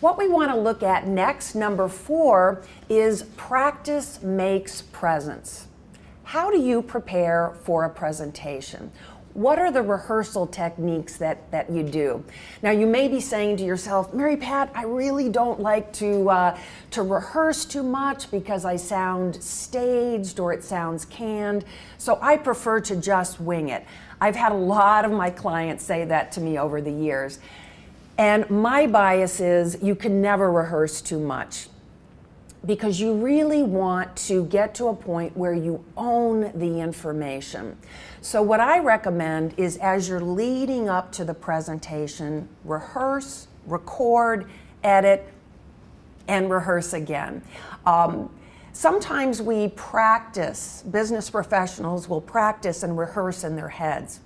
What we want to look at next, number 4, is practice makes presence. How do you prepare for a presentation? What are the rehearsal techniques that you do? Now, you may be saying to yourself, Mary Pat, I really don't like to rehearse too much because I sound staged or it sounds canned, so I prefer to just wing it. I've had a lot of my clients say that to me over the years. And my bias is you can never rehearse too much, because you really want to get to a point where you own the information. So what I recommend is, as you're leading up to the presentation, rehearse, record, edit, and rehearse again. Sometimes we practice, business professionals will practice and rehearse in their heads.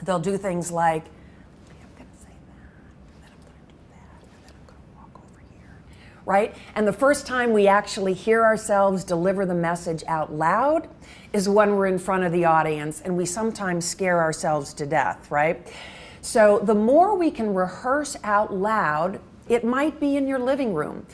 They'll do things like, right? And the first time we actually hear ourselves deliver the message out loud is when we're in front of the audience, and we sometimes scare ourselves to death, right? So the more we can rehearse out loud, it might be in your living room,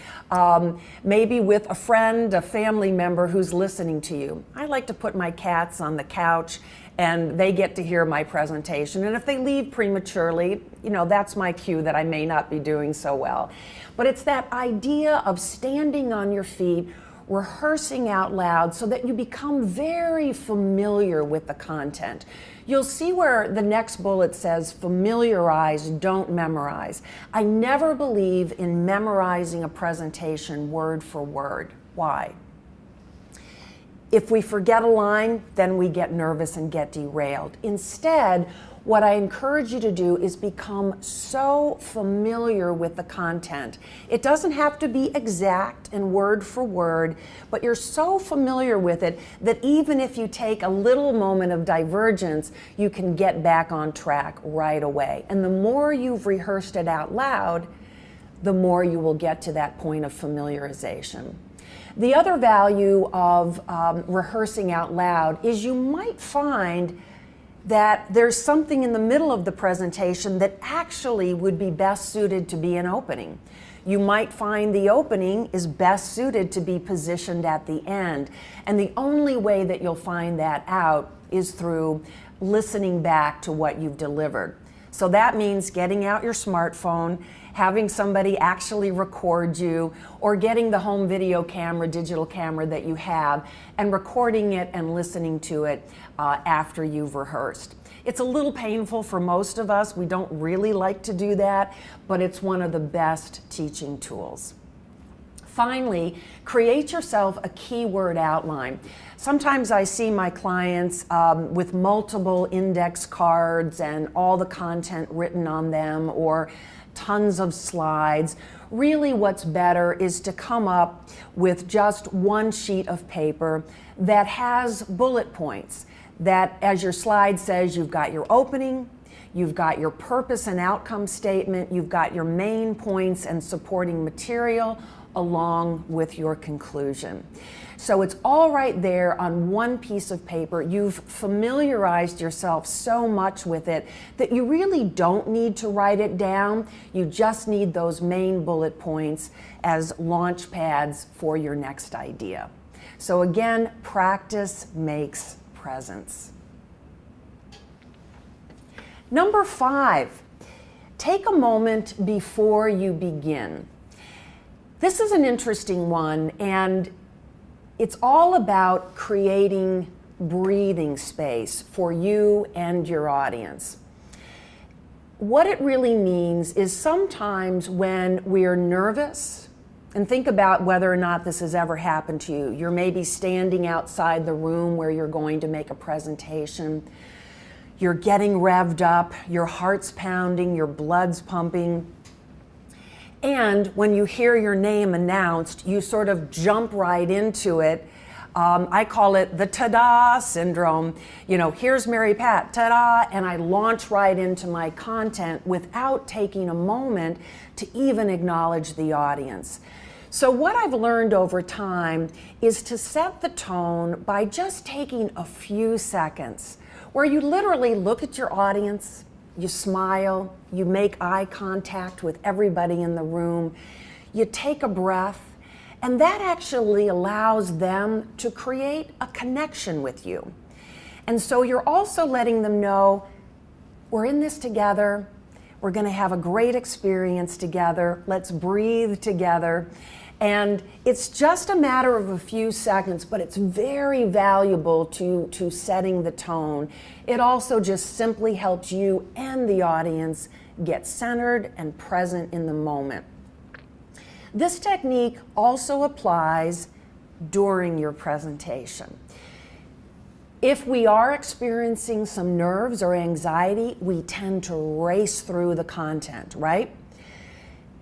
maybe with a friend, a family member who's listening to you. I like to put my cats on the couch and they get to hear my presentation. And if they leave prematurely, that's my cue that I may not be doing so well. But it's that idea of standing on your feet, rehearsing out loud so that you become very familiar with the content. You'll see where the next bullet says familiarize, don't memorize. I never believe in memorizing a presentation word for word. Why? If we forget a line, then we get nervous and get derailed. Instead, what I encourage you to do is become so familiar with the content. It doesn't have to be exact and word for word, but you're so familiar with it that even if you take a little moment of divergence, you can get back on track right away. And the more you've rehearsed it out loud, the more you will get to that point of familiarization. The other value of rehearsing out loud is you might find that there's something in the middle of the presentation that actually would be best suited to be an opening. You might find the opening is best suited to be positioned at the end. And the only way that you'll find that out is through listening back to what you've delivered. So that means getting out your smartphone, having somebody actually record you, or getting the home video camera, digital camera that you have, and recording it and listening to it after you've rehearsed. It's a little painful for most of us. We don't really like to do that, but it's one of the best teaching tools. Finally, create yourself a keyword outline. Sometimes I see my clients with multiple index cards and all the content written on them, or tons of slides. Really, what's better is to come up with just one sheet of paper that has bullet points, that, as your slide says, you've got your opening, you've got your purpose and outcome statement, you've got your main points and supporting material, along with your conclusion. So it's all right there on one piece of paper. You've familiarized yourself so much with it that you really don't need to write it down. You just need those main bullet points as launch pads for your next idea. So again, practice makes presence. Number 5, take a moment before you begin. This is an interesting one, and it's all about creating breathing space for you and your audience. What it really means is sometimes when we're nervous, and think about whether or not this has ever happened to you. You're maybe standing outside the room where you're going to make a presentation. You're getting revved up, your heart's pounding, your blood's pumping. And when you hear your name announced, you sort of jump right into it. I call it the ta-da syndrome. Here's Mary Pat, ta-da, and I launch right into my content without taking a moment to even acknowledge the audience. So what I've learned over time is to set the tone by just taking a few seconds where you literally look at your audience you smile, you make eye contact with everybody in the room, you take a breath, and that actually allows them to create a connection with you. And so you're also letting them know, we're in this together, we're going to have a great experience together, let's breathe together. And it's just a matter of a few seconds, but it's very valuable to setting the tone. It also just simply helps you and the audience get centered and present in the moment. This technique also applies during your presentation. If we are experiencing some nerves or anxiety, we tend to race through the content, right?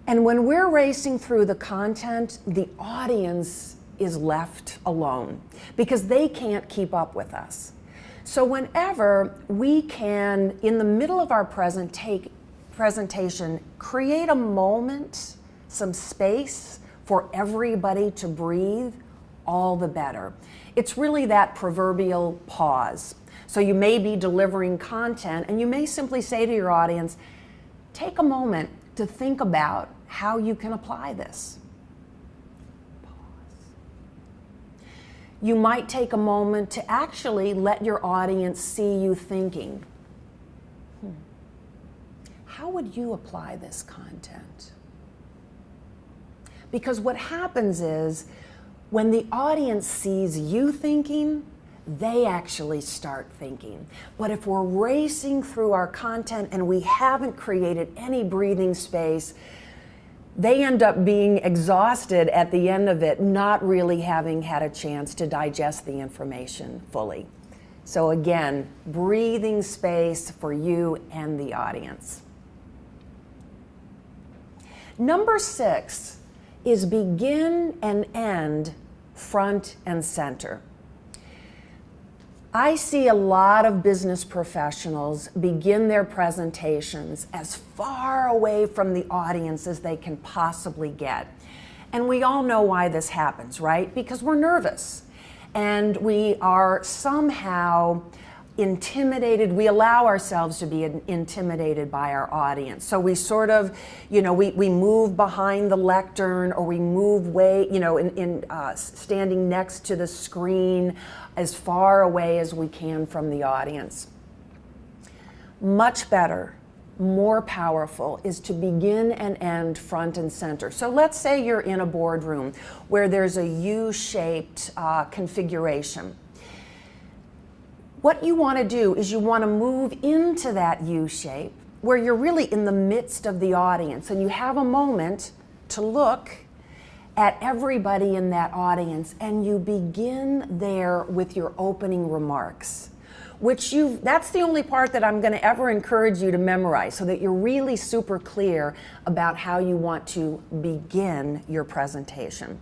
And when we're racing through the content, the audience is left alone because they can't keep up with us. So whenever we can, in the middle of our presentation, create a moment, some space for everybody to breathe, all the better. It's really that proverbial pause. So you may be delivering content and you may simply say to your audience, take a moment to think about how you can apply this. Pause. You might take a moment to actually let your audience see you thinking. How would you apply this content? Because what happens is, when the audience sees you thinking, they actually start thinking. But if we're racing through our content and we haven't created any breathing space, they end up being exhausted at the end of it, not really having had a chance to digest the information fully. So again, breathing space for you and the audience. Number 6 is begin and end front and center. I see a lot of business professionals begin their presentations as far away from the audience as they can possibly get. And we all know why this happens, right? Because we're nervous and we are somehow intimidated. We allow ourselves to be intimidated by our audience. So we sort of, we move behind the lectern, or we move way, standing next to the screen as far away as we can from the audience. Much better, more powerful is to begin and end front and center. So let's say you're in a boardroom where there's a U-shaped configuration. What you want to do is you want to move into that U shape where you're really in the midst of the audience, and you have a moment to look at everybody in that audience, and you begin there with your opening remarks, that's the only part that I'm going to ever encourage you to memorize, so that you're really super clear about how you want to begin your presentation.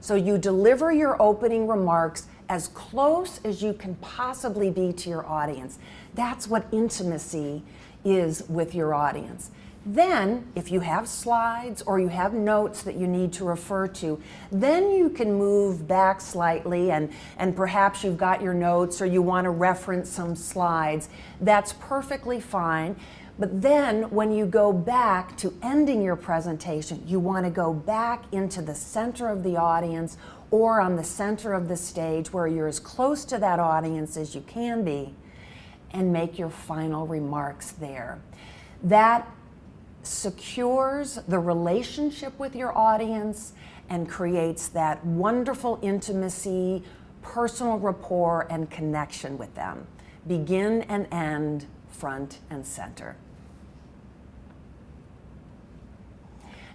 So you deliver your opening remarks as close as you can possibly be to your audience. That's what intimacy is with your audience. Then, if you have slides or you have notes that you need to refer to, then you can move back slightly and perhaps you've got your notes or you want to reference some slides. That's perfectly fine. But then when you go back to ending your presentation, you want to go back into the center of the audience or on the center of the stage where you're as close to that audience as you can be and make your final remarks there. That secures the relationship with your audience and creates that wonderful intimacy, personal rapport, and connection with them. Begin and end front and center.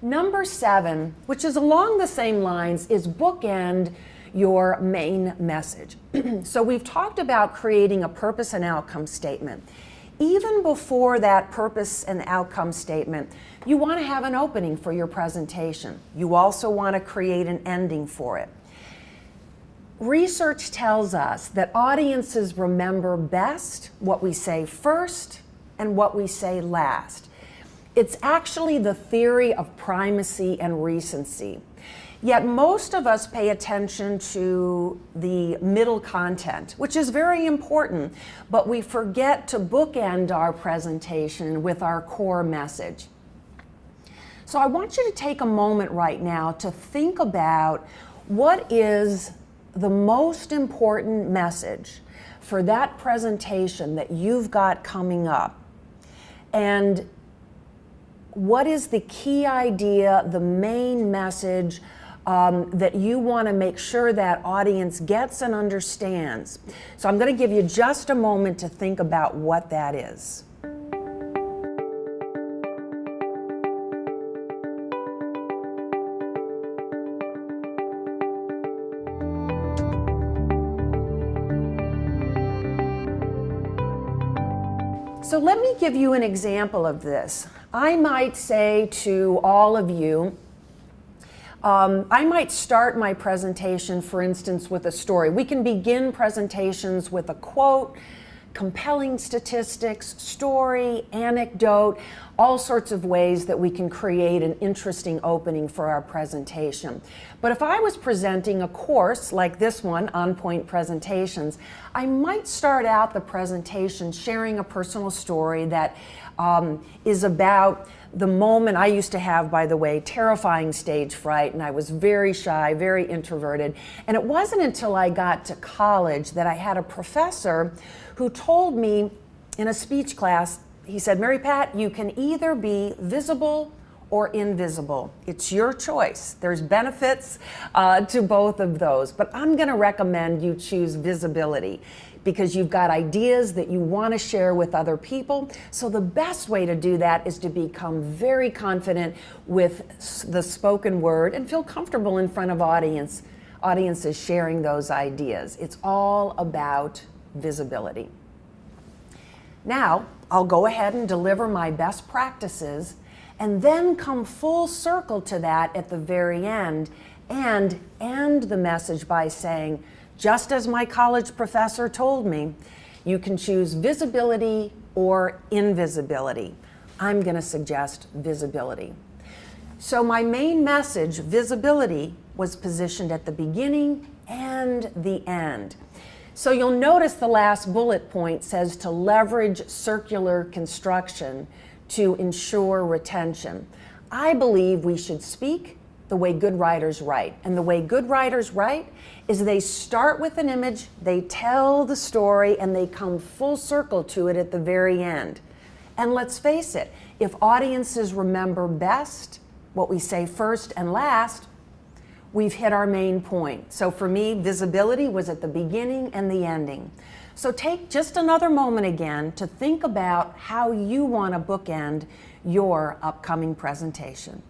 Number 7, which is along the same lines, is bookend your main message. So we've talked about creating a purpose and outcome statement. Even before that purpose and outcome statement, you want to have an opening for your presentation. You also want to create an ending for it. Research tells us that audiences remember best what we say first and what we say last. It's actually the theory of primacy and recency. Yet most of us pay attention to the middle content, which is very important, but we forget to bookend our presentation with our core message. So I want you to take a moment right now to think about what is the most important message for that presentation that you've got coming up. And what is the key idea, the main message that you want to make sure that audience gets and understands? So I'm going to give you just a moment to think about what that is. So let me give you an example of this. I might say to all of you, I might start my presentation, for instance, with a story. We can begin presentations with a quote, compelling statistics, story, anecdote, all sorts of ways that we can create an interesting opening for our presentation. But if I was presenting a course like this one, OnPoint Presentations, I might start out the presentation sharing a personal story that is about the moment. I used to have, by the way, terrifying stage fright, and I was very shy, very introverted. And it wasn't until I got to college that I had a professor who told me in a speech class, he said, "Mary Pat, you can either be visible or invisible. It's your choice. There's benefits to both of those, but I'm going to recommend you choose visibility because you've got ideas that you want to share with other people. So the best way to do that is to become very confident with the spoken word and feel comfortable in front of audiences sharing those ideas. It's all about visibility." Now, I'll go ahead and deliver my best practices and then come full circle to that at the very end and end the message by saying, just as my college professor told me, you can choose visibility or invisibility. I'm going to suggest visibility. So my main message, visibility, was positioned at the beginning and the end. So you'll notice the last bullet point says to leverage circular construction to ensure retention. I believe we should speak the way good writers write. And the way good writers write is they start with an image, they tell the story, and they come full circle to it at the very end. And let's face it, if audiences remember best what we say first and last, we've hit our main point. So for me, visibility was at the beginning and the ending. So take just another moment again to think about how you want to bookend your upcoming presentation.